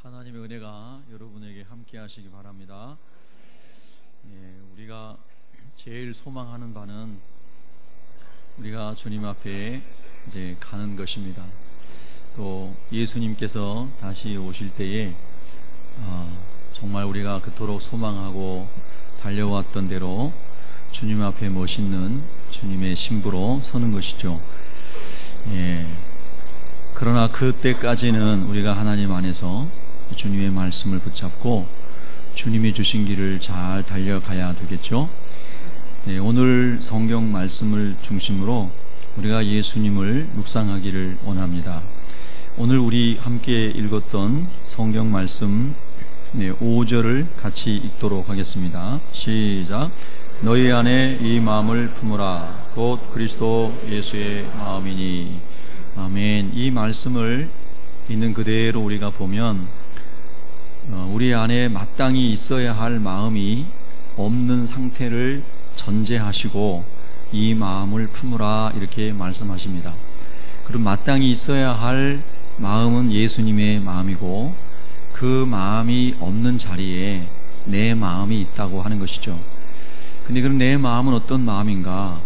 하나님의 은혜가 여러분에게 함께 하시기 바랍니다. 우리가 제일 소망하는 바는 우리가 주님 앞에 이제 가는 것입니다. 또 예수님께서 다시 오실 때에 정말 우리가 그토록 소망하고 달려왔던 대로 주님 앞에 멋있는 주님의 신부로 서는 것이죠. 그러나 그때까지는 우리가 하나님 안에서 주님의 말씀을 붙잡고 주님이 주신 길을 잘 달려가야 되겠죠. 오늘 성경 말씀을 중심으로 우리가 예수님을 묵상하기를 원합니다. 오늘 우리 함께 읽었던 성경 말씀 5절을 같이 읽도록 하겠습니다. 시작. 너희 안에 이 마음을 품으라. 곧 그리스도 예수의 마음이니. 아멘. 이 말씀을 있는 그대로 우리가 보면 우리 안에 마땅히 있어야 할 마음이 없는 상태를 전제하시고 이 마음을 품으라 이렇게 말씀하십니다. 그럼 마땅히 있어야 할 마음은 예수님의 마음이고 그 마음이 없는 자리에 내 마음이 있다고 하는 것이죠. 근데 그럼 내 마음은 어떤 마음인가?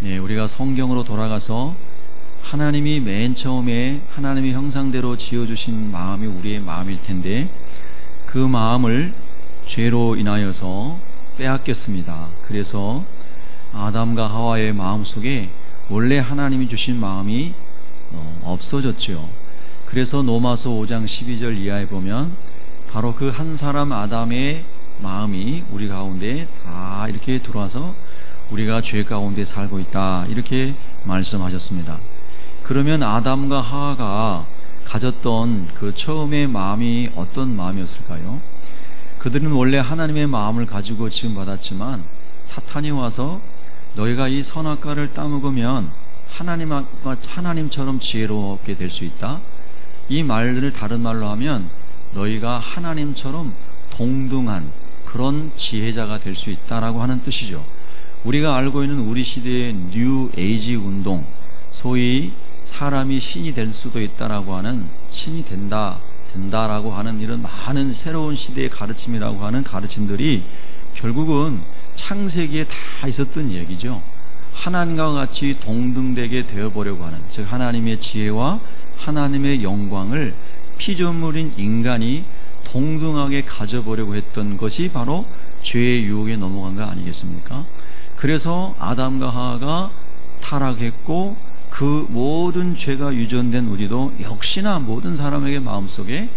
우리가 성경으로 돌아가서 하나님이 맨 처음에 하나님의 형상대로 지어주신 마음이 우리의 마음일 텐데 그 마음을 죄로 인하여서 빼앗겼습니다. 그래서 아담과 하와의 마음속에 원래 하나님이 주신 마음이 없어졌죠. 그래서 로마서 5장 12절 이하에 보면 바로 그 한 사람 아담의 마음이 우리 가운데 다 이렇게 들어와서 우리가 죄 가운데 살고 있다 이렇게 말씀하셨습니다. 그러면 아담과 하와가 가졌던 그 처음의 마음이 어떤 마음이었을까요? 그들은 원래 하나님의 마음을 가지고 지금 받았지만 사탄이 와서 너희가 이 선악과를 따먹으면 하나님처럼 지혜롭게 될 수 있다. 이 말을 다른 말로 하면 너희가 하나님처럼 동등한 그런 지혜자가 될 수 있다라고 하는 뜻이죠. 우리가 알고 있는 우리 시대의 뉴 에이지 운동, 소위 사람이 신이 될 수도 있다라고 하는 신이 된다라고 하는 이런 많은 새로운 시대의 가르침이라고 하는 가르침들이 결국은 창세기에 다 있었던 얘기죠. 하나님과 같이 동등되게 되어보려고 하는, 즉 하나님의 지혜와 하나님의 영광을 피조물인 인간이 동등하게 가져보려고 했던 것이 바로 죄의 유혹에 넘어간 거 아니겠습니까? 그래서 아담과 하와가 타락했고 그 모든 죄가 유전된 우리도 역시나 모든 사람에게 마음속에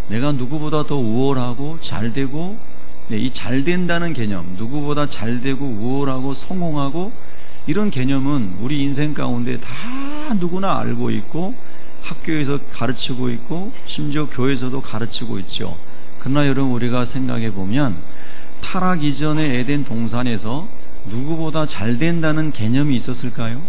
내가 누구보다 더 우월하고 잘되고 이 잘된다는 개념, 누구보다 잘되고 우월하고 성공하고 이런 개념은 우리 인생 가운데 다 누구나 알고 있고 학교에서 가르치고 있고 심지어 교회에서도 가르치고 있죠. 그러나 여러분 우리가 생각해 보면 타락 이전의 에덴 동산에서 누구보다 잘된다는 개념이 있었을까요?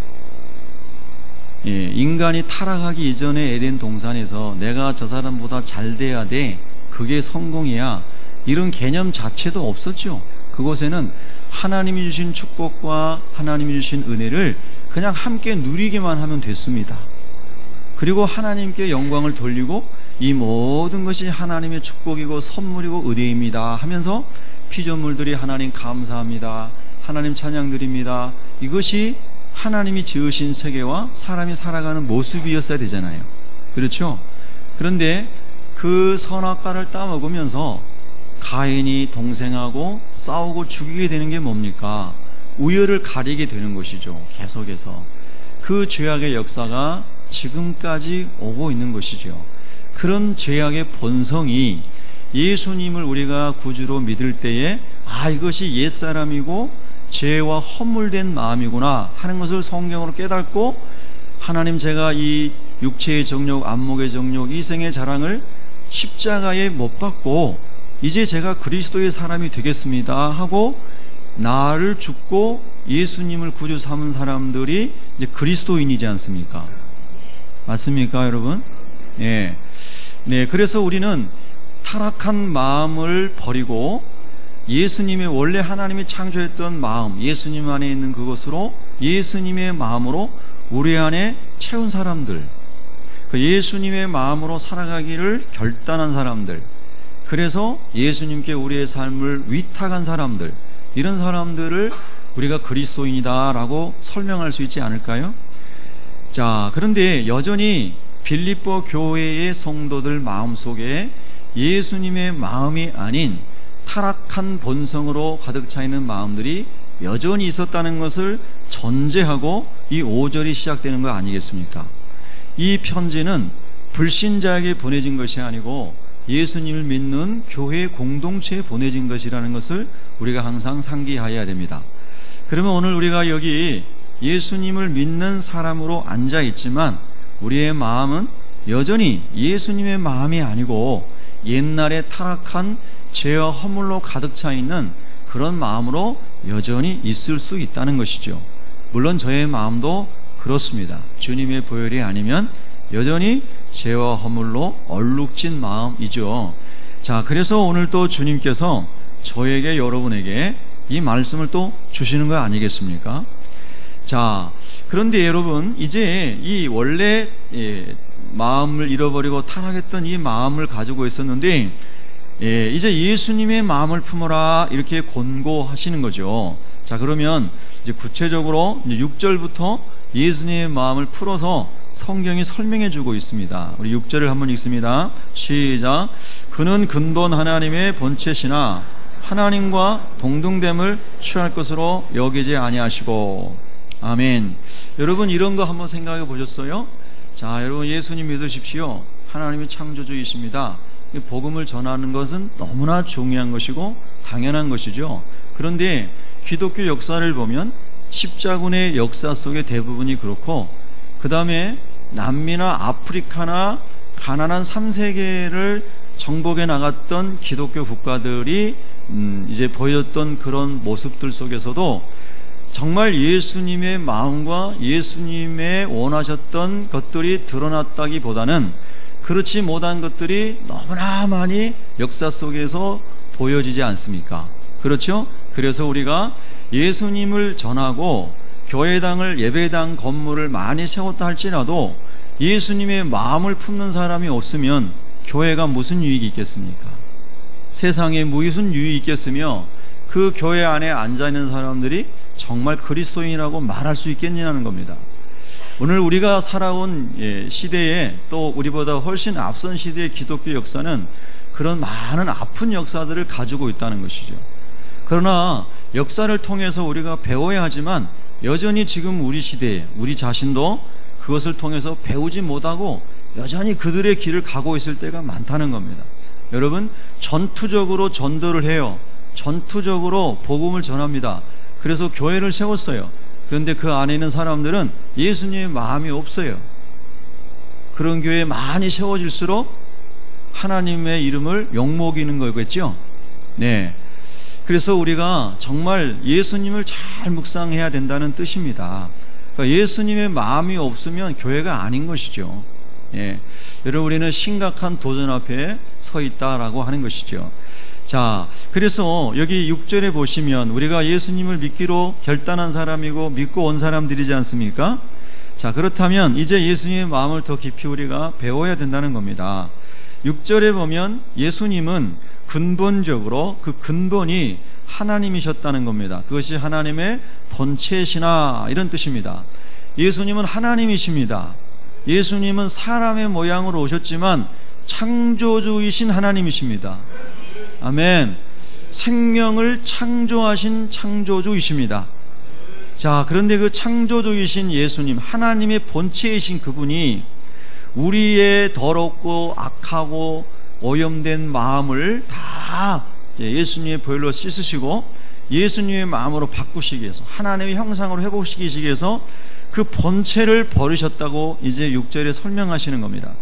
인간이 타락하기 이전에 에덴 동산에서 내가 저 사람보다 잘 돼야 돼, 그게 성공이야, 이런 개념 자체도 없었죠. 그곳에는 하나님이 주신 축복과 하나님이 주신 은혜를 그냥 함께 누리기만 하면 됐습니다. 그리고 하나님께 영광을 돌리고 이 모든 것이 하나님의 축복이고 선물이고 은혜입니다 하면서 피조물들이 하나님 감사합니다, 하나님 찬양드립니다, 이것이 하나님이 지으신 세계와 사람이 살아가는 모습이었어야 되잖아요. 그렇죠? 그런데 그 선악과를 따먹으면서 가인이 동생하고 싸우고 죽이게 되는 게 뭡니까? 우열을 가리게 되는 것이죠. 계속해서 그 죄악의 역사가 지금까지 오고 있는 것이죠. 그런 죄악의 본성이 예수님을 우리가 구주로 믿을 때에 이것이 옛사람이고 죄와 허물된 마음이구나 하는 것을 성경으로 깨닫고 하나님, 제가 이 육체의 정욕, 안목의 정욕, 이생의 자랑을 십자가에 못 박고 이제 제가 그리스도의 사람이 되겠습니다 하고 나를 죽고 예수님을 구주 삼은 사람들이 이제 그리스도인이지 않습니까? 맞습니까, 여러분? 네, 그래서 우리는 타락한 마음을 버리고 예수님의 원래 하나님이 창조했던 마음, 예수님 안에 있는 그것으로 예수님의 마음으로 우리 안에 채운 사람들, 그 예수님의 마음으로 살아가기를 결단한 사람들, 그래서 예수님께 우리의 삶을 위탁한 사람들, 이런 사람들을 우리가 그리스도인이다라고 설명할 수 있지 않을까요? 자, 그런데 여전히 빌립보 교회의 성도들 마음속에 예수님의 마음이 아닌 타락한 본성으로 가득 차 있는 마음들이 여전히 있었다는 것을 전제하고 이 5절이 시작되는 거 아니겠습니까? 이 편지는 불신자에게 보내진 것이 아니고 예수님을 믿는 교회 공동체에 보내진 것이라는 것을 우리가 항상 상기해야 됩니다. 그러면 오늘 우리가 여기 예수님을 믿는 사람으로 앉아 있지만 우리의 마음은 여전히 예수님의 마음이 아니고 옛날에 타락한 죄와 허물로 가득 차 있는 그런 마음으로 여전히 있을 수 있다는 것이죠. 물론 저의 마음도 그렇습니다. 주님의 보혈이 아니면 여전히 죄와 허물로 얼룩진 마음이죠. 자, 그래서 오늘 또 주님께서 저에게, 여러분에게 이 말씀을 또 주시는 거 아니겠습니까? 자, 그런데 여러분, 이제 이 원래 마음을 잃어버리고 타락했던 이 마음을 가지고 있었는데 이제 예수님의 마음을 품어라, 이렇게 권고하시는 거죠. 자, 그러면 이제 구체적으로 이제 6절부터 예수님의 마음을 풀어서 성경이 설명해 주고 있습니다. 우리 6절을 한번 읽습니다. 시작. 그는 근본 하나님의 본체시나 하나님과 동등됨을 취할 것으로 여기지 아니하시고. 아멘. 여러분, 이런 거 한번 생각해 보셨어요? 자, 여러분, 예수님 믿으십시오. 하나님이 창조주이십니다. 복음을 전하는 것은 너무나 중요한 것이고 당연한 것이죠. 그런데 기독교 역사를 보면 십자군의 역사 속의 대부분이 그렇고, 그 다음에 남미나 아프리카나 가난한 3세계를 정복해 나갔던 기독교 국가들이 이제 보였던 그런 모습들 속에서도 정말 예수님의 마음과 예수님의 원하셨던 것들이 드러났다기보다는 그렇지 못한 것들이 너무나 많이 역사 속에서 보여지지 않습니까? 그렇죠? 그래서 우리가 예수님을 전하고 교회당을, 예배당 건물을 많이 세웠다 할지라도 예수님의 마음을 품는 사람이 없으면 교회가 무슨 유익이 있겠습니까? 세상에 무슨 유익이 있겠으며 그 교회 안에 앉아있는 사람들이 정말 그리스도인이라고 말할 수 있겠냐는 겁니다. 오늘 우리가 살아온 시대에, 또 우리보다 훨씬 앞선 시대의 기독교 역사는 그런 많은 아픈 역사들을 가지고 있다는 것이죠. 그러나 역사를 통해서 우리가 배워야 하지만 여전히 지금 우리 시대에 우리 자신도 그것을 통해서 배우지 못하고 여전히 그들의 길을 가고 있을 때가 많다는 겁니다. 여러분, 전투적으로 전도를 해요. 전투적으로 복음을 전합니다. 그래서 교회를 세웠어요. 그런데 그 안에 있는 사람들은 예수님의 마음이 없어요. 그런 교회 많이 세워질수록 하나님의 이름을 욕먹이는 거겠죠? 네. 그래서 우리가 정말 예수님을 잘 묵상해야 된다는 뜻입니다. 그러니까 예수님의 마음이 없으면 교회가 아닌 것이죠. 예. 여러분, 우리는 심각한 도전 앞에 서 있다라고 하는 것이죠. 자, 그래서 여기 6절에 보시면 우리가 예수님을 믿기로 결단한 사람이고 믿고 온 사람들이지 않습니까? 자, 그렇다면 이제 예수님의 마음을 더 깊이 우리가 배워야 된다는 겁니다. 6절에 보면 예수님은 근본적으로 그 근본이 하나님이셨다는 겁니다. 그것이 하나님의 본체시나 이런 뜻입니다. 예수님은 하나님이십니다. 예수님은 사람의 모양으로 오셨지만 창조주이신 하나님이십니다. 아멘. 생명을 창조하신 창조주이십니다. 자, 그런데 그 창조주이신 예수님, 하나님의 본체이신 그분이 우리의 더럽고 악하고 오염된 마음을 다 예수님의 보혈로 씻으시고 예수님의 마음으로 바꾸시기 위해서, 하나님의 형상으로 회복시키시기 위해서 그 본체를 버리셨다고 이제 6절에 설명하시는 겁니다.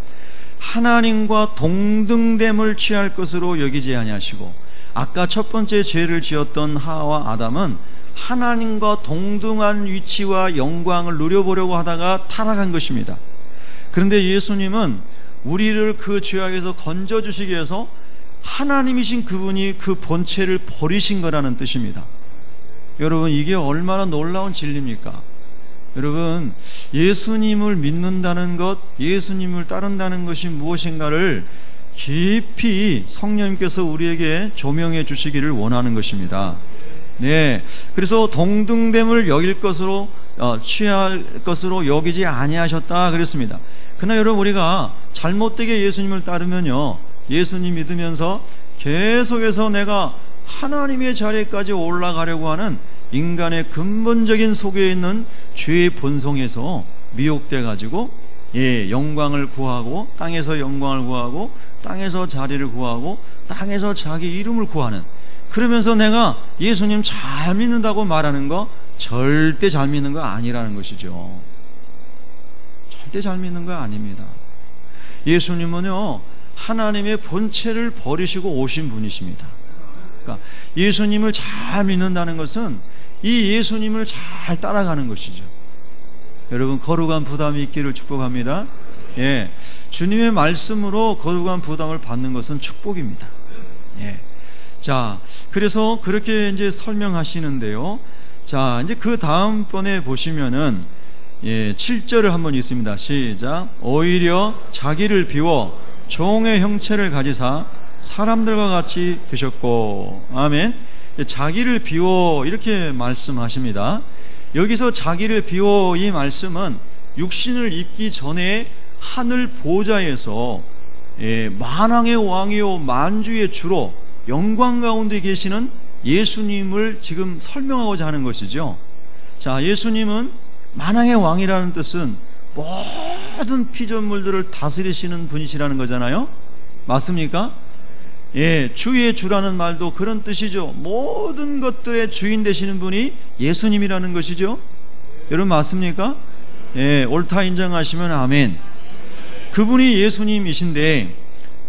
하나님과 동등됨을 취할 것으로 여기지 아니하시고, 아까 첫 번째 죄를 지었던 하와와 아담은 하나님과 동등한 위치와 영광을 누려보려고 하다가 타락한 것입니다. 그런데 예수님은 우리를 그 죄악에서 건져주시기 위해서 하나님이신 그분이 그 본체를 버리신 거라는 뜻입니다. 여러분, 이게 얼마나 놀라운 진리입니까? 여러분, 예수님을 믿는다는 것, 예수님을 따른다는 것이 무엇인가를 깊이 성령님께서 우리에게 조명해 주시기를 원하는 것입니다. 네, 그래서 동등됨을 여길 것으로 취할 것으로 여기지 아니하셨다 그랬습니다. 그러나 여러분, 우리가 잘못되게 예수님을 따르면요, 예수님 믿으면서 계속해서 내가 하나님의 자리까지 올라가려고 하는 인간의 근본적인 속에 있는 죄의 본성에서 미혹돼 가지고 영광을 구하고, 땅에서 영광을 구하고, 땅에서 자리를 구하고, 땅에서 자기 이름을 구하는, 그러면서 내가 예수님 잘 믿는다고 말하는 거 절대 잘 믿는 거 아니라는 것이죠. 절대 잘 믿는 거 아닙니다. 예수님은요, 하나님의 본체를 버리시고 오신 분이십니다. 그러니까 예수님을 잘 믿는다는 것은 이 예수님을 잘 따라가는 것이죠. 여러분, 거룩한 부담이 있기를 축복합니다. 주님의 말씀으로 거룩한 부담을 받는 것은 축복입니다. 자, 그래서 그렇게 이제 설명하시는데요. 자, 이제 그 다음번에 보시면은 7절을 한번 읽습니다. 시작. 오히려 자기를 비워 종의 형체를 가지사 사람들과 같이 되셨고. 아멘. 자기를 비워 이렇게 말씀하십니다. 여기서 자기를 비워, 이 말씀은 육신을 입기 전에 하늘 보좌에서 만왕의 왕이요 만주의 주로 영광 가운데 계시는 예수님을 지금 설명하고자 하는 것이죠. 자, 예수님은 만왕의 왕이라는 뜻은 모든 피조물들을 다스리시는 분이시라는 거잖아요. 맞습니까? 주의 주라는 말도 그런 뜻이죠. 모든 것들의 주인 되시는 분이 예수님이라는 것이죠. 여러분, 맞습니까? 옳다 인정하시면 아멘. 그분이 예수님이신데,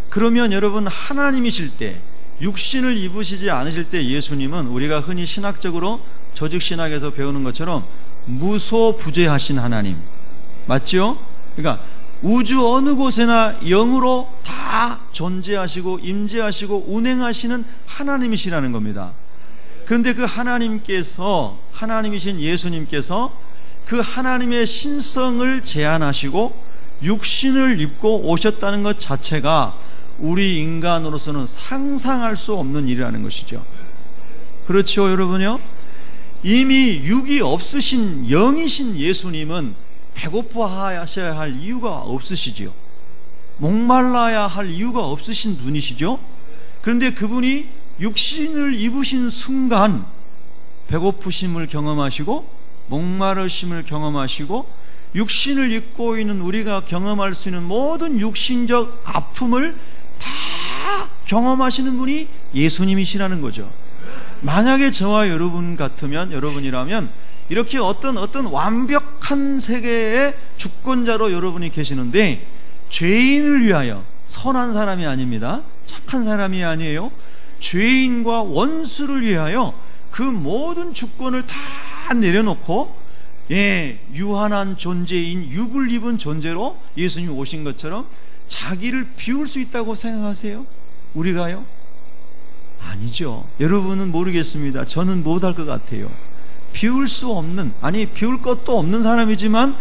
그러면 여러분, 하나님이실 때, 육신을 입으시지 않으실 때 예수님은 우리가 흔히 신학적으로 조직신학에서 배우는 것처럼 무소부재하신 하나님, 맞죠? 그러니까 우주 어느 곳에나 영으로 다 존재하시고 임재하시고 운행하시는 하나님이시라는 겁니다. 그런데 그 하나님께서, 하나님이신 예수님께서 그 하나님의 신성을 제한하시고 육신을 입고 오셨다는 것 자체가 우리 인간으로서는 상상할 수 없는 일이라는 것이죠. 그렇죠, 여러분요? 이미 육이 없으신 영이신 예수님은 배고파하셔야 할 이유가 없으시지요. 목말라야 할 이유가 없으신 분이시죠. 그런데 그분이 육신을 입으신 순간 배고프심을 경험하시고 목마르심을 경험하시고 육신을 입고 있는 우리가 경험할 수 있는 모든 육신적 아픔을 다 경험하시는 분이 예수님이시라는 거죠. 만약에 저와 여러분 같으면, 여러분이라면 이렇게 어떤 완벽한 세계의 주권자로 여러분이 계시는데 죄인을 위하여, 선한 사람이 아닙니다. 착한 사람이 아니에요. 죄인과 원수를 위하여 그 모든 주권을 다 내려놓고 유한한 존재인 육을 입은 존재로 예수님이 오신 것처럼 자기를 비울 수 있다고 생각하세요? 우리가요? 아니죠. 여러분은 모르겠습니다. 저는 못할 것 같아요. 비울 수 없는, 아니 비울 것도 없는 사람이지만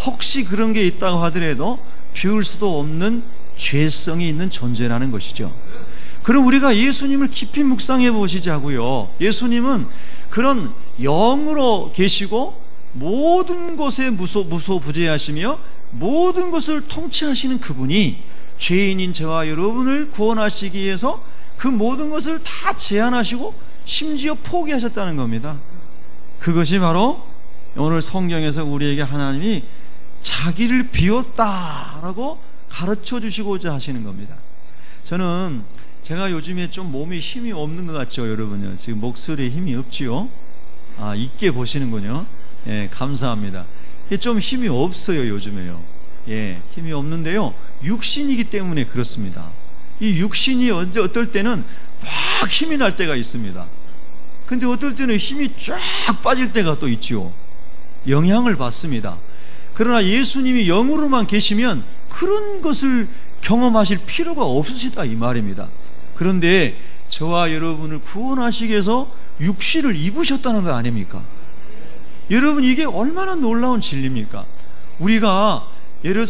혹시 그런 게 있다고 하더라도 비울 수도 없는 죄성이 있는 존재라는 것이죠. 그럼 우리가 예수님을 깊이 묵상해 보시자고요. 예수님은 그런 영으로 계시고 모든 것에 무소부재하시며 모든 것을 통치하시는 그분이 죄인인 저와 여러분을 구원하시기 위해서 그 모든 것을 다 제한하시고 심지어 포기하셨다는 겁니다. 그것이 바로 오늘 성경에서 우리에게 하나님이 자기를 비웠다라고 가르쳐 주시고자 하시는 겁니다. 저는 제가 요즘에 좀 몸에 힘이 없는 것 같죠, 여러분요? 지금 목소리에 힘이 없지요? 있게 보시는군요. 감사합니다. 좀 힘이 없어요, 요즘에요. 힘이 없는데요. 육신이기 때문에 그렇습니다. 이 육신이 어떨 때는 막 힘이 날 때가 있습니다. 근데 어떨 때는 힘이 쫙 빠질 때가 또 있지요. 영향을 받습니다. 그러나 예수님이 영으로만 계시면 그런 것을 경험하실 필요가 없으시다 이 말입니다. 그런데 저와 여러분을 구원하시기 위해서 육신을 입으셨다는 거 아닙니까? 여러분, 이게 얼마나 놀라운 진리입니까? 우리가 예를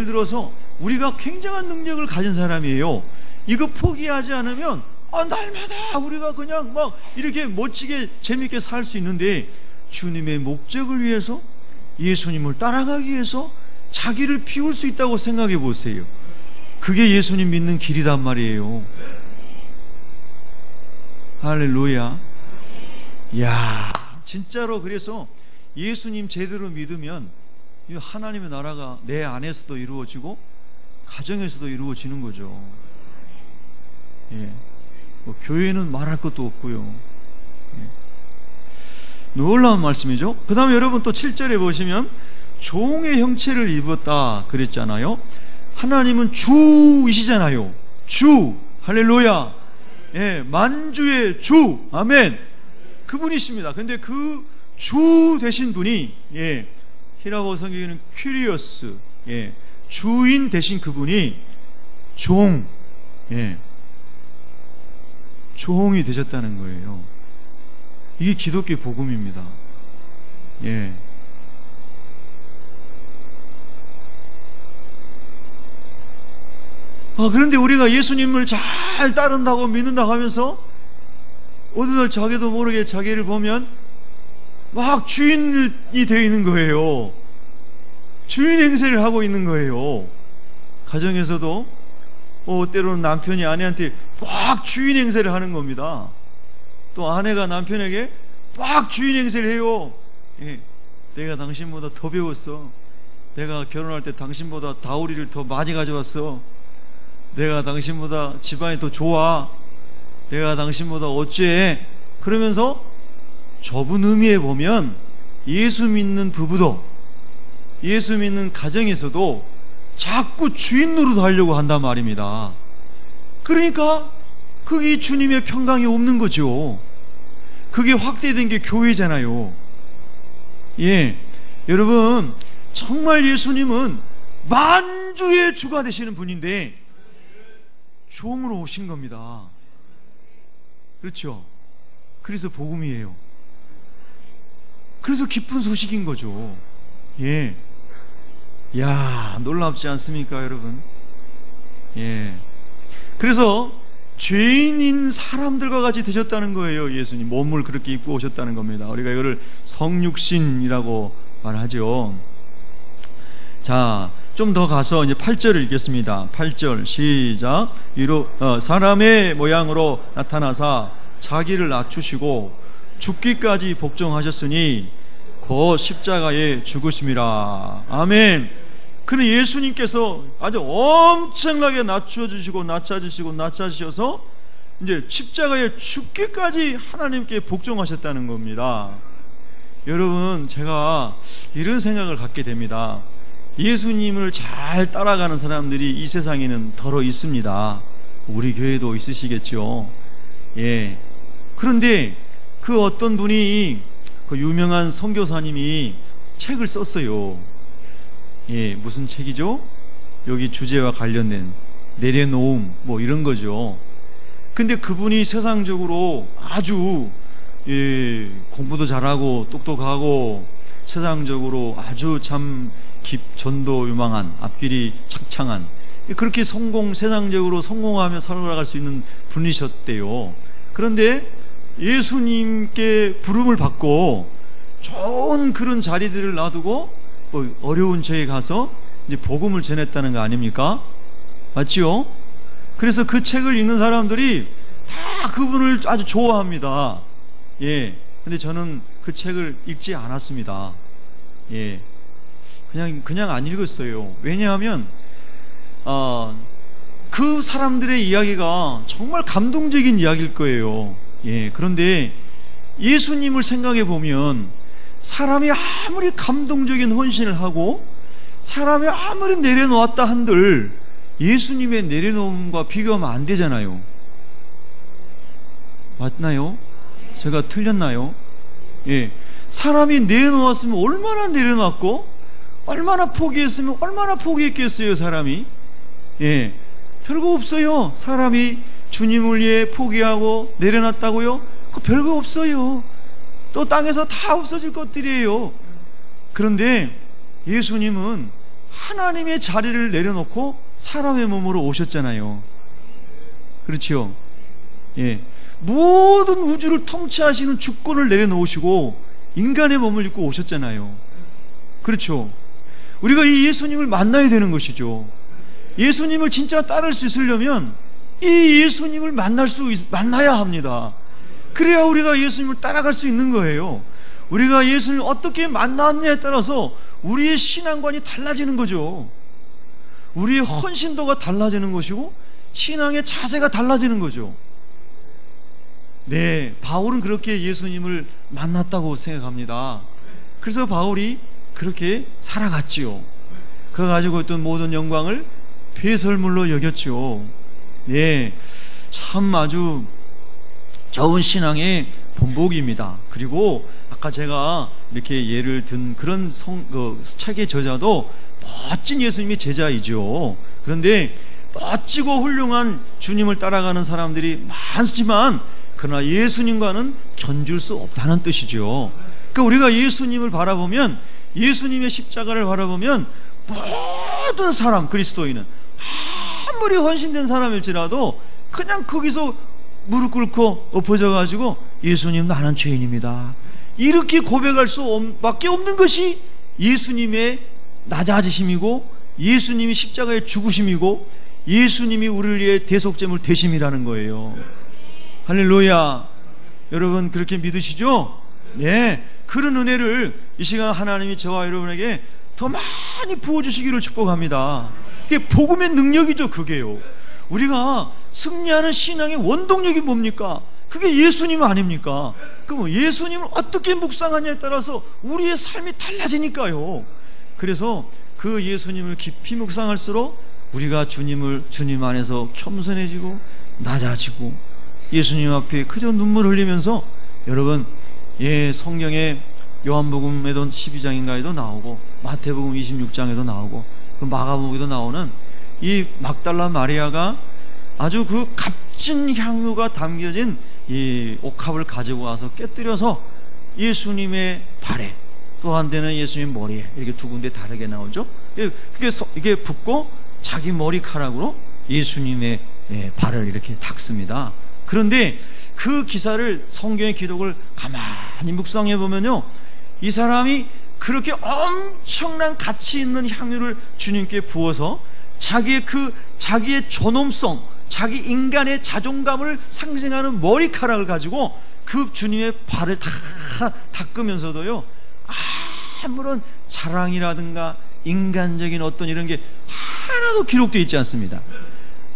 들어서 우리가 굉장한 능력을 가진 사람이에요. 이거 포기하지 않으면 날마다 우리가 그냥 막 이렇게 멋지게 재밌게 살 수 있는데, 주님의 목적을 위해서, 예수님을 따라가기 위해서 자기를 비울 수 있다고 생각해 보세요. 그게 예수님 믿는 길이란 말이에요. 할렐루야. 이야, 진짜로 그래서 예수님 제대로 믿으면 하나님의 나라가 내 안에서도 이루어지고 가정에서도 이루어지는 거죠. 예. 교회는 말할 것도 없고요. 예. 놀라운 말씀이죠. 그 다음에 여러분 또 7절에 보시면 종의 형체를 입었다 그랬잖아요. 하나님은 주이시잖아요. 주. 할렐루야. 예, 만주의 주. 아멘. 그분이십니다. 근데 그 주 되신 분이, 예, 히라보 성경에는 큐리어스, 예, 주인 되신 그분이 종, 예, 종이 되셨다는 거예요. 이게 기독교의 복음입니다. 예. 그런데 우리가 예수님을 잘 따른다고 믿는다고 하면서 어느 날 자기도 모르게 자기를 보면 막 주인이 되어 있는 거예요. 주인 행세를 하고 있는 거예요. 가정에서도 때로는 남편이 아내한테 막 주인 행세를 하는 겁니다. 또 아내가 남편에게 막 주인 행세를 해요. 예, 내가 당신보다 더 배웠어. 내가 결혼할 때 당신보다 다우리를 더 많이 가져왔어. 내가 당신보다 집안이 더 좋아. 내가 당신보다 어째. 그러면서 좁은 의미에 보면 예수 믿는 부부도, 예수 믿는 가정에서도 자꾸 주인 노릇하려고 한단 말입니다. 그러니까 그게 주님의 평강이 없는 거죠. 그게 확대된 게 교회잖아요. 예, 여러분, 정말 예수님은 만주의 주가 되시는 분인데 종으로 오신 겁니다. 그렇죠? 그래서 복음이에요. 그래서 기쁜 소식인 거죠. 예. 야, 놀랍지 않습니까, 여러분? 예. 그래서 죄인인 사람들과 같이 되셨다는 거예요. 예수님 몸을 그렇게 입고 오셨다는 겁니다. 우리가 이거를 성육신이라고 말하죠. 자, 좀 더 가서 이제 8절을 읽겠습니다. 8절 시작. 사람의 모양으로 나타나사 자기를 낮추시고 죽기까지 복종하셨으니 곧 십자가에 죽으심이라. 아멘. 그는 예수님께서 아주 엄청나게 낮춰주셔서 이제 십자가에 죽기까지 하나님께 복종하셨다는 겁니다. 여러분, 제가 이런 생각을 갖게 됩니다. 예수님을 잘 따라가는 사람들이 이 세상에는 더러 있습니다. 우리 교회도 있으시겠죠. 예. 그런데 그 어떤 분이, 그 유명한 선교사님이 책을 썼어요. 예, 무슨 책이죠? 여기 주제와 관련된 내려놓음 뭐 이런 거죠. 근데 그분이 세상적으로 아주 공부도 잘하고 똑똑하고 세상적으로 아주 참 전도 유망한, 앞길이 창창한, 그렇게 세상적으로 성공하며 살아갈 수 있는 분이셨대요. 그런데 예수님께 부름을 받고 좋은 그런 자리들을 놔두고 어려운 저에 가서 이제 복음을 전했다는 거 아닙니까? 맞지요? 그래서 그 책을 읽는 사람들이 다 그분을 아주 좋아합니다. 예. 근데 저는 그 책을 읽지 않았습니다. 예. 그냥 안 읽었어요. 왜냐하면 그 사람들의 이야기가 정말 감동적인 이야기일 거예요. 예. 그런데 예수님을 생각해 보면 사람이 아무리 감동적인 헌신을 하고 사람이 아무리 내려놓았다 한들 예수님의 내려놓음과 비교하면 안 되잖아요. 맞나요? 제가 틀렸나요? 예. 사람이 내려놓았으면 얼마나 내려놨고 얼마나 포기했으면 얼마나 포기했겠어요, 사람이. 예. 별거 없어요. 사람이 주님을 위해 포기하고 내려놨다고요? 그거 별거 없어요. 또 땅에서 다 없어질 것들이에요. 그런데 예수님은 하나님의 자리를 내려놓고 사람의 몸으로 오셨잖아요. 그렇지요? 예. 모든 우주를 통치하시는 주권을 내려놓으시고 인간의 몸을 입고 오셨잖아요. 그렇죠? 우리가 이 예수님을 만나야 되는 것이죠. 예수님을 진짜 따를 수 있으려면 이 예수님을 만나야 합니다. 그래야 우리가 예수님을 따라갈 수 있는 거예요. 우리가 예수님을 어떻게 만났냐에 따라서 우리의 신앙관이 달라지는 거죠. 우리의 헌신도가 달라지는 것이고 신앙의 자세가 달라지는 거죠. 네, 바울은 그렇게 예수님을 만났다고 생각합니다. 그래서 바울이 그렇게 살아갔지요. 그가 가지고 있던 모든 영광을 배설물로 여겼죠. 네, 참 아주 좋은 신앙의 본보기입니다. 그리고 아까 제가 이렇게 예를 든 그런 책의 저자도 멋진 예수님의 제자이죠. 그런데 멋지고 훌륭한 주님을 따라가는 사람들이 많지만 그러나 예수님과는 견줄 수 없다는 뜻이죠. 그러니까 우리가 예수님을 바라보면, 예수님의 십자가를 바라보면 모든 사람, 그리스도인은 아무리 헌신된 사람일지라도 그냥 거기서 무릎 꿇고 엎어져 가지고 예수님 나는 죄인입니다 이렇게 고백할 수밖에 없는 것이 예수님의 낮아지심이고 예수님이 십자가의 죽으심이고 예수님이 우리를 위해 대속제물 되심이라는 거예요. 할렐루야. 여러분 그렇게 믿으시죠? 네, 그런 은혜를 이 시간 하나님이 저와 여러분에게 더 많이 부어주시기를 축복합니다. 그게 복음의 능력이죠. 그게요. 우리가 승리하는 신앙의 원동력이 뭡니까? 그게 예수님 아닙니까? 그럼 예수님을 어떻게 묵상하냐에 따라서 우리의 삶이 달라지니까요. 그래서 그 예수님을 깊이 묵상할수록 우리가 주님 안에서 겸손해지고 낮아지고 예수님 앞에 그저 눈물 흘리면서, 여러분, 성경에 요한복음에도 12장인가에도 나오고 마태복음 26장에도 나오고 마가복음에도 나오는 이 막달라 마리아가 아주 그 값진 향유가 담겨진 이 옥합을 가지고 와서 깨뜨려서 예수님의 발에, 또 한 대는 예수님 머리에, 이렇게 두 군데 다르게 나오죠. 이게 붓고 자기 머리카락으로 예수님의 발을 이렇게 닦습니다. 그런데 그 기사를, 성경의 기록을 가만히 묵상해 보면요, 이 사람이 그렇게 엄청난 가치 있는 향유를 주님께 부어서 자기의 존엄성, 자기 인간의 자존감을 상징하는 머리카락을 가지고 그 주님의 발을 다 닦으면서도요, 아무런 자랑이라든가 인간적인 어떤 이런 게 하나도 기록되어 있지 않습니다.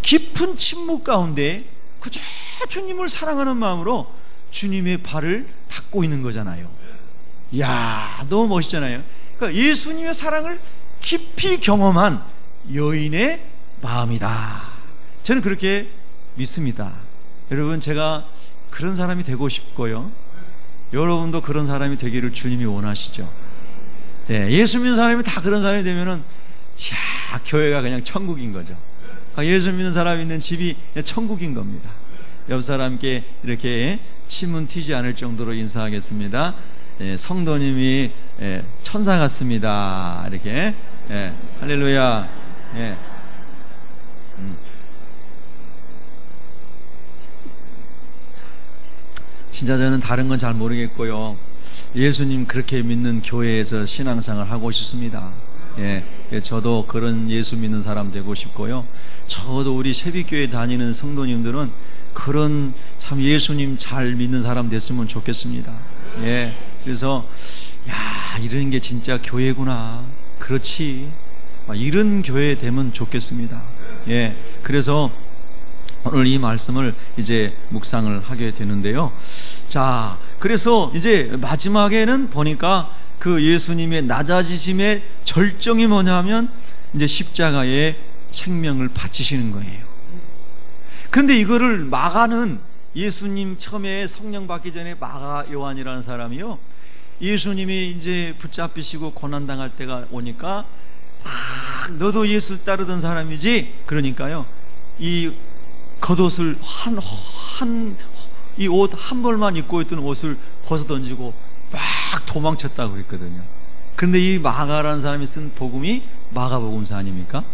깊은 침묵 가운데 그저 주님을 사랑하는 마음으로 주님의 발을 닦고 있는 거잖아요. 이야, 너무 멋있잖아요. 그러니까 예수님의 사랑을 깊이 경험한 여인의 마음이다. 저는 그렇게 믿습니다. 여러분, 제가 그런 사람이 되고 싶고요, 여러분도 그런 사람이 되기를 주님이 원하시죠. 네, 예수 믿는 사람이 다 그런 사람이 되면은 교회가 그냥 천국인 거죠. 예수 믿는 사람이 있는 집이 천국인 겁니다. 옆 사람께 이렇게 침은 튀지 않을 정도로 인사하겠습니다. 성도님이 천사 같습니다. 이렇게. 할렐루야. 진짜 저는 다른 건 잘 모르겠고요, 예수님 그렇게 믿는 교회에서 신앙생활 하고 싶습니다. 저도 그런 예수 믿는 사람 되고 싶고요, 저도 우리 새벽교회 다니는 성도님들은 그런 참 예수님 잘 믿는 사람 됐으면 좋겠습니다. 그래서 이런 게 진짜 교회구나, 그렇지, 이런 교회 되면 좋겠습니다. 그래서 오늘 이 말씀을 이제 묵상을 하게 되는데요. 자, 그래서 이제 마지막에는 보니까 그 예수님의 낮아지심의 절정이 뭐냐면 이제 십자가에 생명을 바치시는 거예요. 그런데 이거를 마가는, 예수님 처음에 성령 받기 전에 마가 요한이라는 사람이요, 예수님이 이제 붙잡히시고 고난당할 때가 오니까 너도 예수 따르던 사람이지, 그러니까요, 이 겉옷을 이 옷 한 벌만 입고 있던 옷을 벗어던지고 막 도망쳤다고 그랬거든요. 그런데 이 마가라는 사람이 쓴 복음이 마가복음서 아닙니까?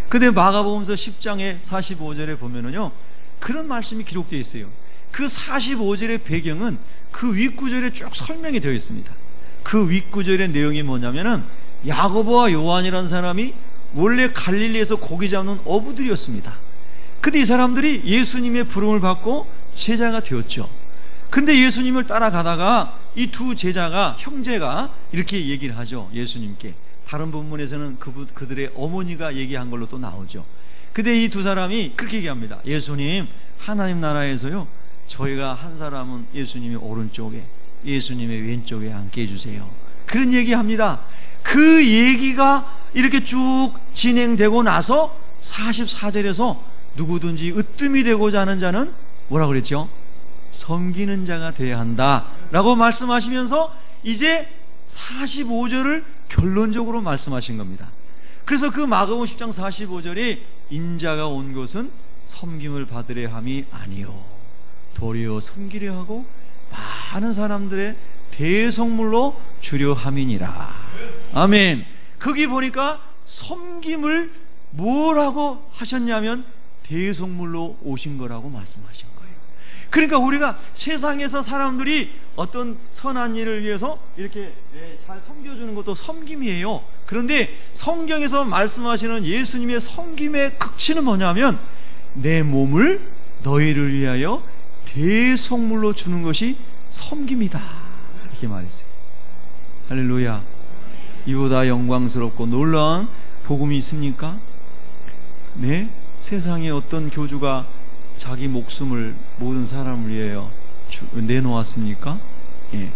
근데 마가복음서 10장의 45절에 보면은요, 그런 말씀이 기록되어 있어요. 그 45절의 배경은 그 윗구절에 쭉 설명이 되어 있습니다. 그 윗구절의 내용이 뭐냐면은 야고보와 요한이라는 사람이 원래 갈릴리에서 고기 잡는 어부들이었습니다. 근데 이 사람들이 예수님의 부름을 받고 제자가 되었죠. 근데 예수님을 따라가다가 이 두 제자가, 형제가 이렇게 얘기를 하죠. 예수님께. 다른 본문에서는 그들의 어머니가 얘기한 걸로 또 나오죠. 근데 이 두 사람이 그렇게 얘기합니다. 예수님, 하나님 나라에서요, 저희가 한 사람은 예수님의 오른쪽에, 예수님의 왼쪽에 앉게 해주세요. 그런 얘기합니다. 그 얘기가 이렇게 쭉 진행되고 나서 44절에서 누구든지 으뜸이 되고자 하는 자는 뭐라고 그랬죠? 섬기는 자가 되어야 한다 라고 말씀하시면서 이제 45절을 결론적으로 말씀하신 겁니다. 그래서 그 마가복음 10장 45절이 인자가 온 것은 섬김을 받으려 함이 아니요 도리어 섬기려 하고 많은 사람들의 대속물로 주려 함이니라. 아멘. 거기 보니까 섬김을 뭐라고 하셨냐면 대속물로 오신 거라고 말씀하신 거예요. 그러니까 우리가 세상에서 사람들이 어떤 선한 일을 위해서 이렇게 잘 섬겨주는 것도 섬김이에요. 그런데 성경에서 말씀하시는 예수님의 섬김의 극치는 뭐냐면 내 몸을 너희를 위하여 대속물로 주는 것이 섬김이다, 이렇게 말했어요. 할렐루야. 이보다 영광스럽고 놀라운 복음이 있습니까? 네? 세상에 어떤 교주가 자기 목숨을 모든 사람을 위하여 내놓았습니까? 예.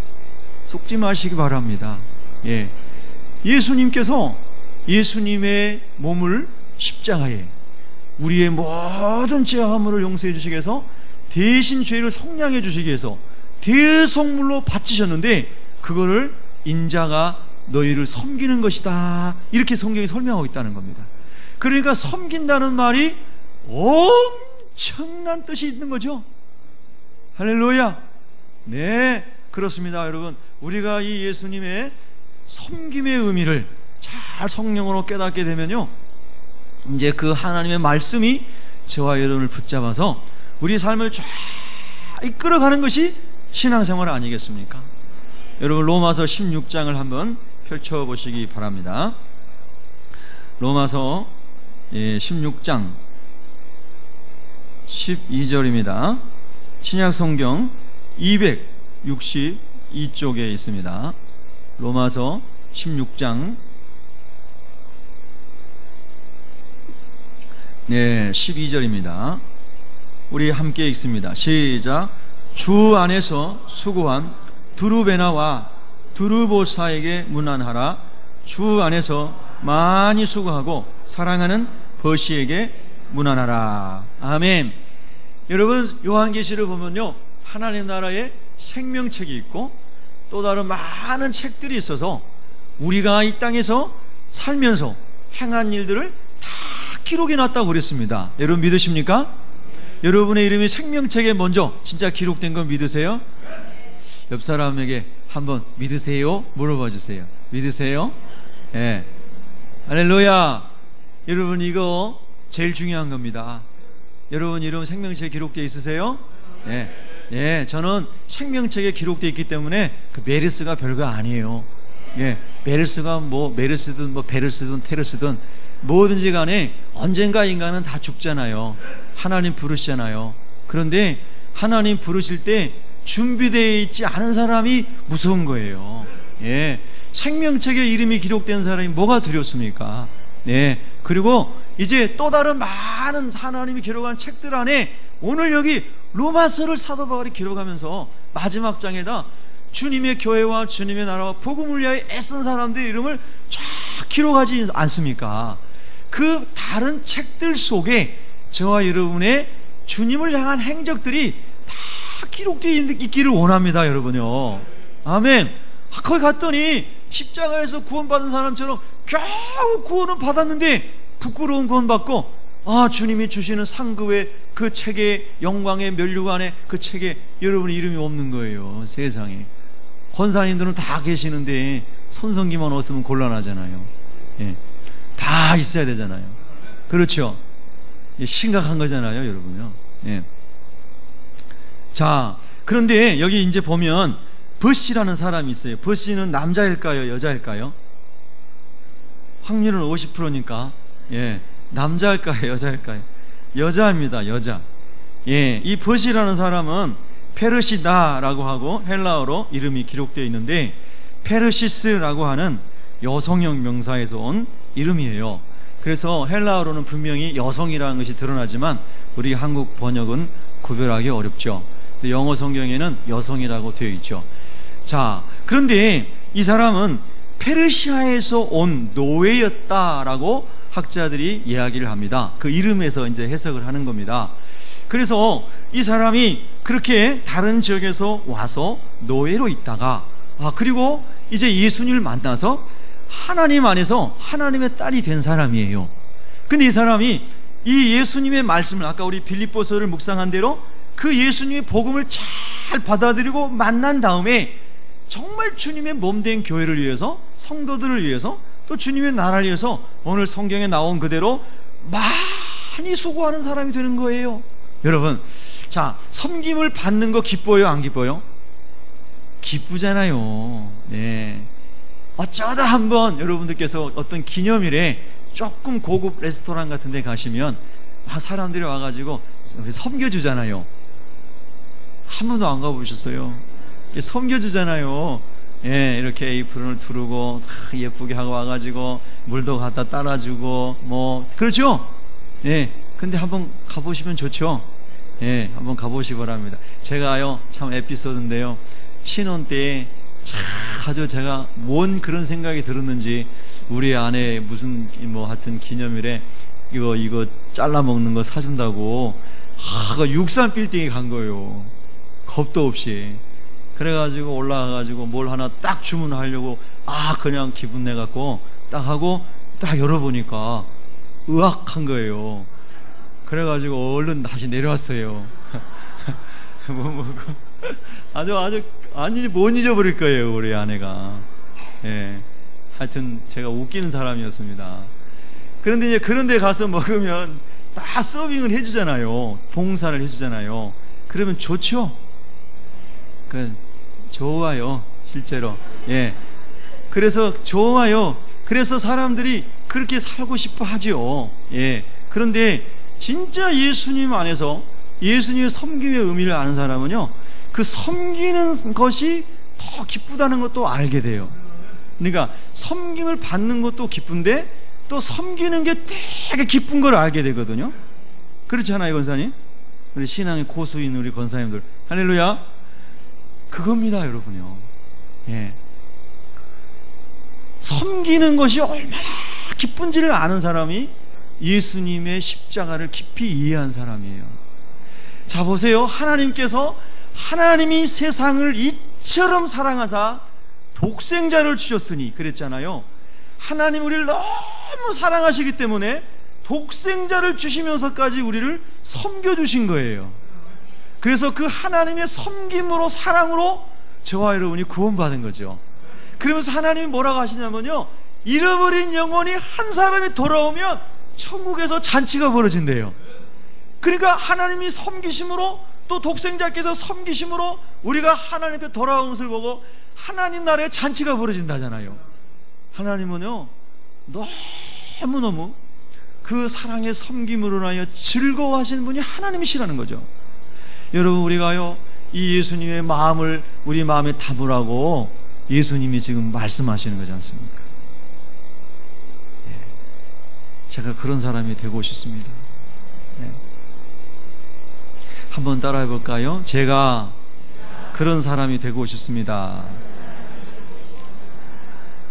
속지 마시기 바랍니다. 예. 예수님께서 예수님의 몸을 십자가에 우리의 모든 죄와 허물을 용서해 주시기 위해서 대신 죄를 속량해 주시기 위해서 대속물로 바치셨는데 그거를 인자가 너희를 섬기는 것이다, 이렇게 성경이 설명하고 있다는 겁니다. 그러니까 섬긴다는 말이 엄청난 뜻이 있는 거죠. 할렐루야. 네, 그렇습니다. 여러분, 우리가 이 예수님의 섬김의 의미를 잘 성령으로 깨닫게 되면요, 이제 그 하나님의 말씀이 저와 여러분을 붙잡아서 우리 삶을 쫙 이끌어가는 것이 신앙생활 아니겠습니까? 여러분, 로마서 16장을 한번 펼쳐보시기 바랍니다. 로마서 16장 12절입니다. 신약성경 262쪽에 있습니다. 로마서 16장 12절입니다. 우리 함께 읽습니다. 시작. 주 안에서 수고한 두루베나와 두루보사에게 문안하라. 주 안에서 많이 수고하고 사랑하는 버시에게 문안하라. 아멘. 여러분, 요한계시를 보면요, 하나님 나라의 생명책이 있고 또 다른 많은 책들이 있어서 우리가 이 땅에서 살면서 행한 일들을 다 기록해 놨다고 그랬습니다. 여러분 믿으십니까? 여러분의 이름이 생명책에 먼저 진짜 기록된 건 믿으세요? 옆 사람에게 한번 믿으세요? 물어봐 주세요. 믿으세요? 예. 할렐루야. 여러분, 이거 제일 중요한 겁니다. 여러분 이름 생명책에 기록되어 있으세요? 예. 예, 저는 생명책에 기록되어 있기 때문에 그 메르스가 별거 아니에요. 예. 메르스가 뭐 메르스든 뭐 베르스든 테르스든 뭐든지 간에 언젠가 인간은 다 죽잖아요. 하나님 부르시잖아요. 그런데 하나님 부르실 때 준비되어 있지 않은 사람이 무서운 거예요. 예. 생명책에 이름이 기록된 사람이 뭐가 두렵습니까? 네. 그리고 이제 또 다른 많은 하나님이 기록한 책들 안에 오늘 여기 로마서를 사도 바울이 기록하면서 마지막 장에다 주님의 교회와 주님의 나라와 복음을 위하여 애쓴 사람들의 이름을 쫙 기록하지 않습니까? 그 다른 책들 속에 저와 여러분의 주님을 향한 행적들이 다 기록되어 있기를 원합니다, 여러분요. 아멘. 거기 갔더니 십자가에서 구원받은 사람처럼 겨우 구원은 받았는데 부끄러운 구원 받고 주님이 주시는 상급의 그 책에 영광의 면류관에 그 책에 여러분 이름이 없는 거예요. 세상에. 권사님들은 다 계시는데 손성기만 없으면 곤란하잖아요. 예. 다 있어야 되잖아요. 그렇죠? 예, 심각한 거잖아요, 여러분요. 예. 자, 그런데 여기 이제 보면 버시라는 사람이 있어요. 버시는 남자일까요, 여자일까요? 확률은 50%니까 예, 남자일까요, 여자일까요? 여자입니다, 여자. 예, 이 버시라는 사람은 페르시다라고 하고 헬라어로 이름이 기록되어 있는데 페르시스라고 하는 여성형 명사에서 온 이름이에요. 그래서 헬라어로는 분명히 여성이라는 것이 드러나지만 우리 한국 번역은 구별하기 어렵죠. 영어 성경에는 여성이라고 되어 있죠. 자, 그런데 이 사람은 페르시아에서 온 노예였다라고 학자들이 이야기를 합니다. 그 이름에서 이제 해석을 하는 겁니다. 그래서 이 사람이 그렇게 다른 지역에서 와서 노예로 있다가 그리고 이제 예수님을 만나서 하나님 안에서 하나님의 딸이 된 사람이에요. 근데 이 사람이 이 예수님의 말씀을 아까 우리 빌립보서를 묵상한 대로 그 예수님의 복음을 잘 받아들이고 만난 다음에 정말 주님의 몸된 교회를 위해서, 성도들을 위해서, 또 주님의 나라를 위해서 오늘 성경에 나온 그대로 많이 수고하는 사람이 되는 거예요. 여러분, 자, 섬김을 받는 거 기뻐요, 안 기뻐요? 기쁘잖아요. 네. 어쩌다 한번 여러분들께서 어떤 기념일에 조금 고급 레스토랑 같은 데 가시면 사람들이 와가지고 섬겨주잖아요. 한 번도 안 가보셨어요? 섬겨주잖아요. 예, 이렇게 에이프런을 두르고 예쁘게 하고 와가지고 물도 갖다 따라주고 뭐 그렇죠? 예, 근데 한번 가보시면 좋죠? 예, 한번 가보시기 바랍니다. 제가요 참 에피소드인데요, 신혼 때 아주 제가 뭔 그런 생각이 들었는지 우리 아내 무슨 뭐 하여튼 기념일에 이거 잘라 먹는 거 사준다고 그 63 빌딩에 간 거예요. 겁도 없이. 그래가지고 올라가가지고 뭘 하나 딱 주문하려고 그냥 기분 내갖고 딱 하고 딱 열어보니까 으악한 거예요. 그래가지고 얼른 다시 내려왔어요. 뭐 먹고 아주 못 잊어버릴 거예요, 우리 아내가. 예, 하여튼 제가 웃기는 사람이었습니다. 그런데 이제 그런 데 가서 먹으면 다 서빙을 해주잖아요. 봉사를 해주잖아요. 그러면 좋죠? 좋아요, 실제로. 예. 그래서 좋아요. 그래서 사람들이 그렇게 살고 싶어 하죠. 예. 그런데 진짜 예수님 안에서 예수님의 섬김의 의미를 아는 사람은요, 그 섬기는 것이 더 기쁘다는 것도 알게 돼요. 그러니까 섬김을 받는 것도 기쁜데 또 섬기는 게 되게 기쁜 걸 알게 되거든요. 그렇지 않아요, 권사님? 우리 신앙의 고수인 우리 권사님들, 할렐루야. 그겁니다, 여러분요. 예. 섬기는 것이 얼마나 기쁜지를 아는 사람이 예수님의 십자가를 깊이 이해한 사람이에요. 자, 보세요. 하나님께서 하나님이 세상을 이처럼 사랑하사 독생자를 주셨으니 그랬잖아요. 하나님 우리를 너무 사랑하시기 때문에 독생자를 주시면서까지 우리를 섬겨주신 거예요. 그래서 그 하나님의 섬김으로, 사랑으로 저와 여러분이 구원받은 거죠. 그러면서 하나님이 뭐라고 하시냐면요, 잃어버린 영혼이 한 사람이 돌아오면 천국에서 잔치가 벌어진대요. 그러니까 하나님이 섬기심으로, 또 독생자께서 섬기심으로 우리가 하나님께 돌아온 것을 보고 하나님 나라에 잔치가 벌어진다잖아요. 하나님은요, 너무너무 그 사랑의 섬김으로 인하여 즐거워하시는 분이 하나님이시라는 거죠. 여러분, 우리가요, 이 예수님의 마음을 우리 마음에 담으라고 예수님이 지금 말씀하시는 거지 않습니까? 네. 제가 그런 사람이 되고 싶습니다. 네. 한번 따라해 볼까요? 제가 그런 사람이 되고 싶습니다.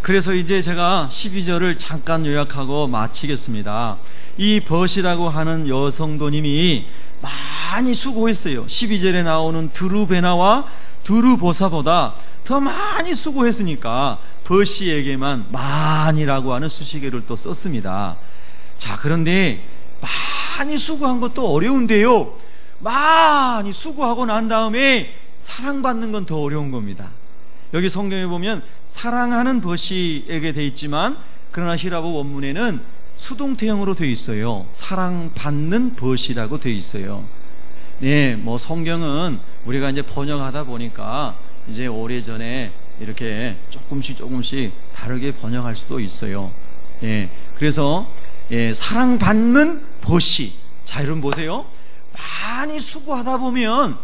그래서 이제 제가 12절을 잠깐 요약하고 마치겠습니다. 이 벗이라고 하는 여성도님이 많이 수고했어요. 12절에 나오는 드루베나와 드루보사보다 더 많이 수고했으니까 벗이에게만 많이라고 하는 수식어를 또 썼습니다. 자, 그런데 많이 수고한 것도 어려운데요, 많이 수고하고 난 다음에 사랑받는 건 더 어려운 겁니다. 여기 성경에 보면 사랑하는 벗이에게 돼 있지만, 그러나 히라보 원문에는 수동태형으로 돼 있어요. 사랑받는 벗이라고 돼 있어요. 네, 뭐 성경은 우리가 이제 번역하다 보니까 이제 오래전에 이렇게 조금씩 다르게 번역할 수도 있어요. 예, 그래서 사랑받는 벗이, 자 여러분 보세요. 많이 수고하다 보면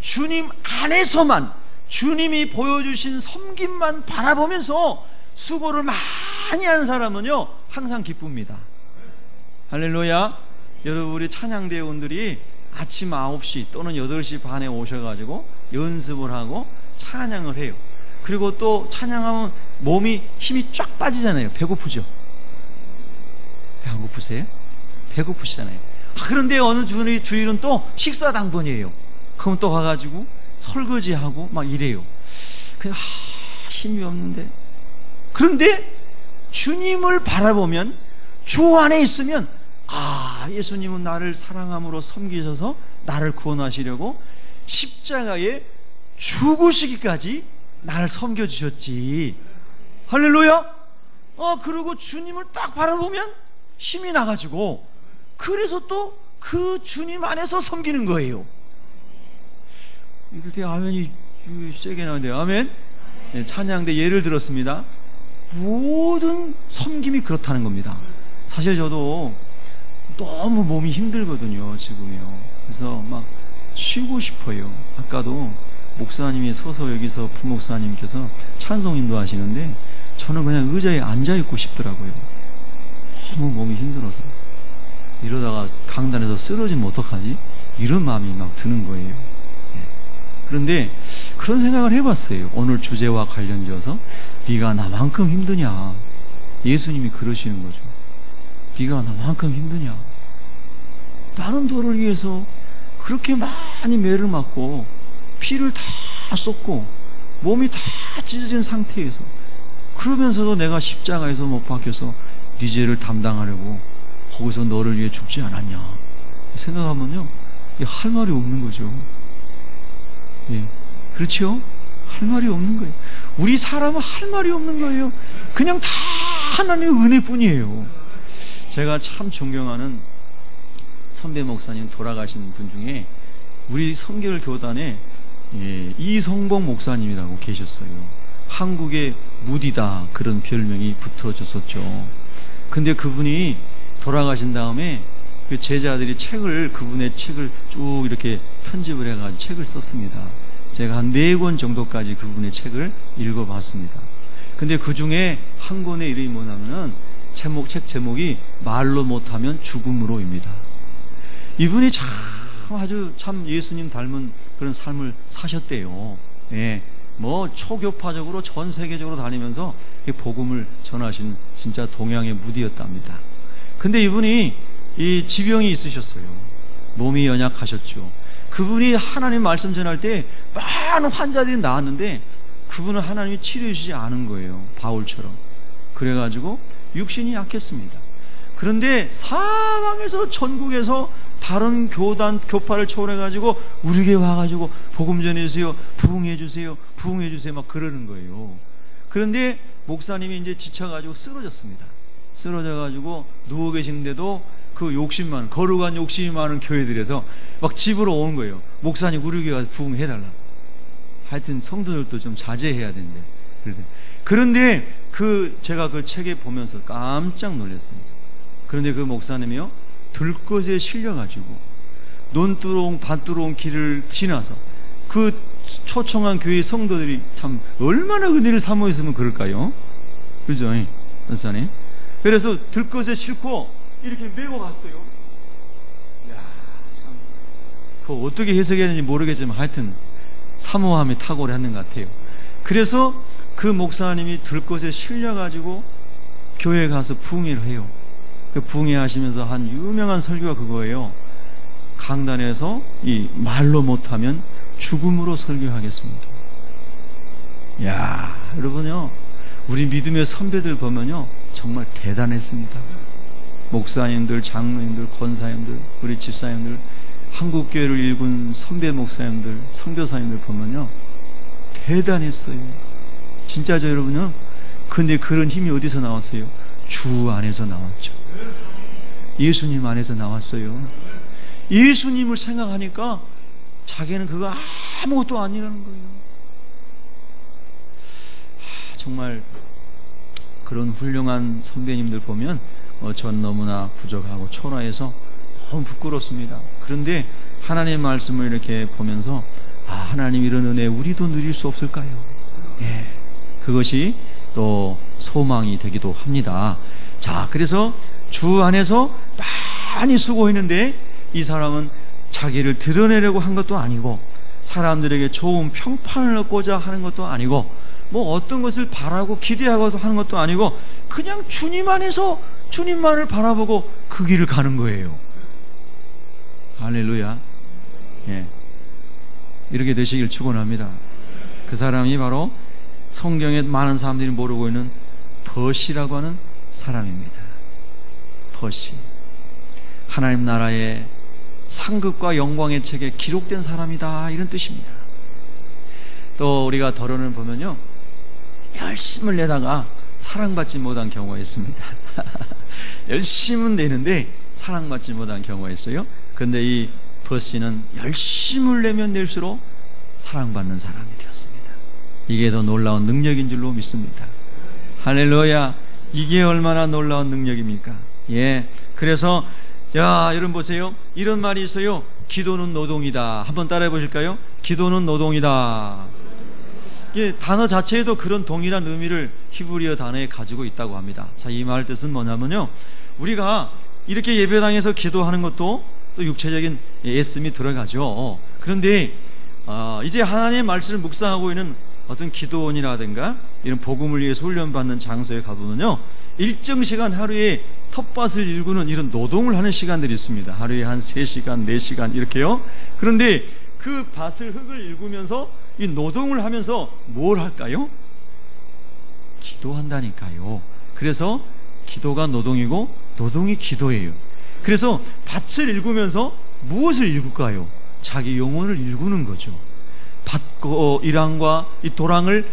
주님 안에서만, 주님이 보여주신 섬김만 바라보면서 수고를 많이 하는 사람은요 항상 기쁩니다. 할렐루야. 여러분, 우리 찬양대원들이 아침 9시 또는 8시 반에 오셔가지고 연습을 하고 찬양을 해요. 그리고 또 찬양하면 몸이 힘이 쫙 빠지잖아요. 배고프죠? 배 안 고프세요? 배고프시잖아요. 그런데 어느 주일은 또 식사 당번이에요. 그럼 또 가가지고 설거지하고 막 이래요. 그냥 힘이 없는데, 그런데 주님을 바라보면, 주 안에 있으면, 예수님은 나를 사랑함으로 섬기셔서 나를 구원하시려고 십자가에 죽으시기까지 나를 섬겨주셨지. 할렐루야. 그리고 주님을 딱 바라보면 힘이 나가지고, 그래서 또 그 주님 안에서 섬기는 거예요. 이럴 때 아멘이 세게 나오는데요. 아멘. 네, 찬양대 예를 들었습니다. 모든 섬김이 그렇다는 겁니다. 사실 저도 너무 몸이 힘들거든요, 지금요. 그래서 막 쉬고 싶어요. 아까도 목사님이 서서 여기서 부목사님께서 찬송인도 하시는데 저는 그냥 의자에 앉아있고 싶더라고요. 너무 몸이 힘들어서. 이러다가 강단에서 쓰러지면 어떡하지? 이런 마음이 막 드는 거예요. 그런데 그런 생각을 해봤어요. 오늘 주제와 관련지어서 네가 나만큼 힘드냐? 예수님이 그러시는 거죠. 네가 나만큼 힘드냐? 나는 너를 위해서 그렇게 많이 매를 맞고 피를 다 쏟고 몸이 다 찢어진 상태에서, 그러면서도 내가 십자가에서 못 박혀서 네 죄를 담당하려고 거기서 너를 위해 죽지 않았냐? 생각하면요, 할 말이 없는 거죠. 예, 그렇죠? 할 말이 없는 거예요. 우리 사람은 할 말이 없는 거예요. 그냥 다 하나님의 은혜뿐이에요. 제가 참 존경하는 선배 목사님, 돌아가신 분 중에 우리 성결 교단에 이성복 목사님이라고 계셨어요. 한국의 무디다, 그런 별명이 붙어졌었죠. 근데 그분이 돌아가신 다음에 그 제자들이 그분의 책을 쭉 이렇게 편집을 해가지고 책을 썼습니다. 제가 한 4권 정도까지 그분의 책을 읽어봤습니다. 근데 그 중에 한 권의 이름이 뭐냐면은 책 제목이 말로 못하면 죽음으로입니다. 이분이 아주 예수님 닮은 그런 삶을 사셨대요. 예, 뭐 초교파적으로 전 세계적으로 다니면서 복음을 전하신 진짜 동양의 무디였답니다. 근데 이분이 이 지병이 있으셨어요. 몸이 연약하셨죠. 그분이 하나님 말씀 전할 때 많은 환자들이 나왔는데 그분은 하나님이 치료해 주지 않은 거예요. 바울처럼. 그래가지고 육신이 약했습니다. 그런데 사방에서 전국에서 다른 교파를 초월해가지고 우리에게 와가지고 복음 전해주세요, 부흥해주세요, 부흥해주세요 막 그러는 거예요. 그런데 목사님이 이제 지쳐가지고 쓰러졌습니다. 쓰러져가지고 누워 계시는데도 그 거룩한 욕심이 많은 교회들에서 막 집으로 오는 거예요. 목사님 우리 교회 가서 부흥해달라. 하여튼 성도들도 좀 자제해야 된대. 그런데 제가 그 책에 보면서 깜짝 놀랐습니다. 그런데 그 목사님이요, 들것에 실려가지고 논두렁 밭두렁 길을 지나서 그 초청한 교회 성도들이 참 얼마나 은혜를 사모했으면 그럴까요? 그죠, 목사님? 그래서 들것에 싣고 이렇게 메고 갔어요. 이야, 참, 그거 어떻게 해석해야 되는지 모르겠지만 하여튼 사모함이 탁월했는 것 같아요. 그래서 그 목사님이 들것에 실려가지고 교회에 가서 부흥회를 해요. 그 부흥회 하시면서 한 유명한 설교가 그거예요. 강단에서 이 말로 못하면 죽음으로 설교하겠습니다. 야, 여러분요, 우리 믿음의 선배들 보면요 정말 대단했습니다. 목사님들, 장로님들, 권사님들, 우리 집사님들, 한국교회를 일군 선배 목사님들, 선교사님들 보면요, 대단했어요. 진짜죠, 여러분요? 근데 그런 힘이 어디서 나왔어요? 주 안에서 나왔죠. 예수님 안에서 나왔어요. 예수님을 생각하니까 자기는 그거 아무것도 아니라는 거예요. 정말 그런 훌륭한 선배님들 보면 전 너무나 부족하고 초라해서 너무 부끄럽습니다. 그런데 하나님의 말씀을 이렇게 보면서 하나님 이런 은혜 우리도 누릴 수 없을까요? 예, 그것이 또 소망이 되기도 합니다. 자, 그래서 주 안에서 많이 수고했는데 이 사람은 자기를 드러내려고 한 것도 아니고 사람들에게 좋은 평판을 얻고자 하는 것도 아니고 뭐 어떤 것을 바라고 기대하고 하는 것도 아니고 그냥 주님 안에서 주님만을 바라보고 그 길을 가는 거예요. 할렐루야. 예, 이렇게 되시길 축원합니다. 그 사람이 바로 성경에 많은 사람들이 모르고 있는 벗이라고 하는 사람입니다. 벗이 하나님 나라의 상급과 영광의 책에 기록된 사람이다, 이런 뜻입니다. 또 우리가 더러는 보면요, 열심을 내다가 사랑받지 못한 경우가 있습니다. 열심은 내는데 사랑받지 못한 경우가 있어요. 근데 이 벗이는 열심을 내면 낼수록 사랑받는 사람이 되었습니다. 이게 더 놀라운 능력인 줄로 믿습니다. 할렐루야. 이게 얼마나 놀라운 능력입니까? 예. 그래서 여러분 보세요. 이런 말이 있어요. 기도는 노동이다. 한번 따라해 보실까요? 기도는 노동이다. 예, 단어 자체에도 그런 동일한 의미를 히브리어 단어에 가지고 있다고 합니다. 자, 이 말 뜻은 뭐냐면요, 우리가 이렇게 예배당에서 기도하는 것도 또 육체적인 애씀이 들어가죠. 그런데 이제 하나님의 말씀을 묵상하고 있는 어떤 기도원이라든가 이런 복음을 위해서 훈련받는 장소에 가보면요, 일정 시간 하루에 텃밭을 일구는 이런 노동을 하는 시간들이 있습니다. 하루에 한 3시간, 4시간 이렇게요. 그런데 그 밭을 흙을 일구면서 이 노동을 하면서 뭘 할까요? 기도한다니까요. 그래서 기도가 노동이고 노동이 기도예요. 그래서 밭을 일구면서 무엇을 일굴까요? 자기 영혼을 일구는 거죠. 밭이랑과 이 도랑을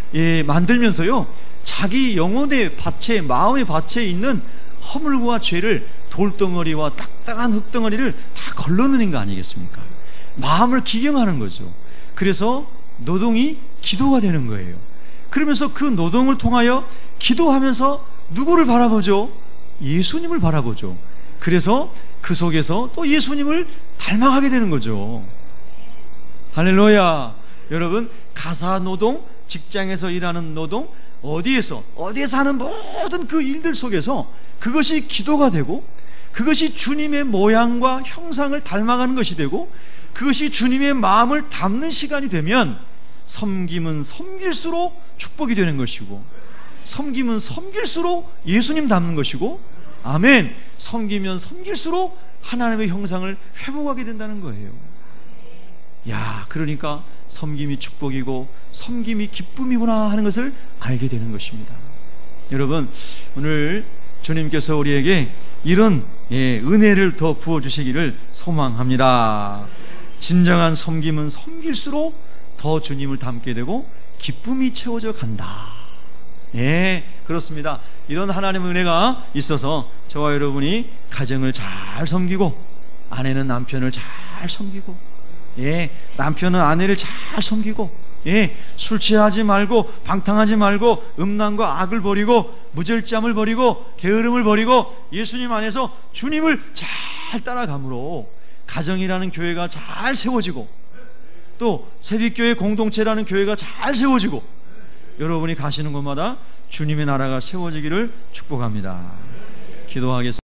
만들면서요, 자기 영혼의 밭에, 마음의 밭에 있는 허물과 죄를, 돌덩어리와 딱딱한 흙덩어리를 다 걸러내는 거 아니겠습니까? 마음을 기경하는 거죠. 그래서 노동이 기도가 되는 거예요. 그러면서 그 노동을 통하여 기도하면서 누구를 바라보죠? 예수님을 바라보죠. 그래서 그 속에서 또 예수님을 닮아가게 되는 거죠. 할렐루야. 여러분, 가사 노동, 직장에서 일하는 노동, 어디에서 하는 모든 그 일들 속에서 그것이 기도가 되고, 그것이 주님의 모양과 형상을 닮아가는 것이 되고, 그것이 주님의 마음을 담는 시간이 되면 섬김은 섬길수록 축복이 되는 것이고, 섬김은 섬길수록 예수님 닮는 것이고, 아멘, 섬기면 섬길수록 하나님의 형상을 회복하게 된다는 거예요. 야, 그러니까 섬김이 축복이고 섬김이 기쁨이구나 하는 것을 알게 되는 것입니다. 여러분, 오늘 주님께서 우리에게 이런 은혜를 더 부어주시기를 소망합니다. 진정한 섬김은 섬길수록 더 주님을 닮게 되고 기쁨이 채워져 간다. 예, 그렇습니다. 이런 하나님의 은혜가 있어서 저와 여러분이 가정을 잘 섬기고, 아내는 남편을 잘 섬기고, 남편은 아내를 잘 섬기고, 술 취하지 말고, 방탕하지 말고, 음란과 악을 버리고, 무절제함을 버리고, 게으름을 버리고, 예수님 안에서 주님을 잘 따라감으로 가정이라는 교회가 잘 세워지고, 또 새벽교회 공동체라는 교회가 잘 세워지고, 여러분이 가시는 곳마다 주님의 나라가 세워지기를 축복합니다. 기도하겠습니다.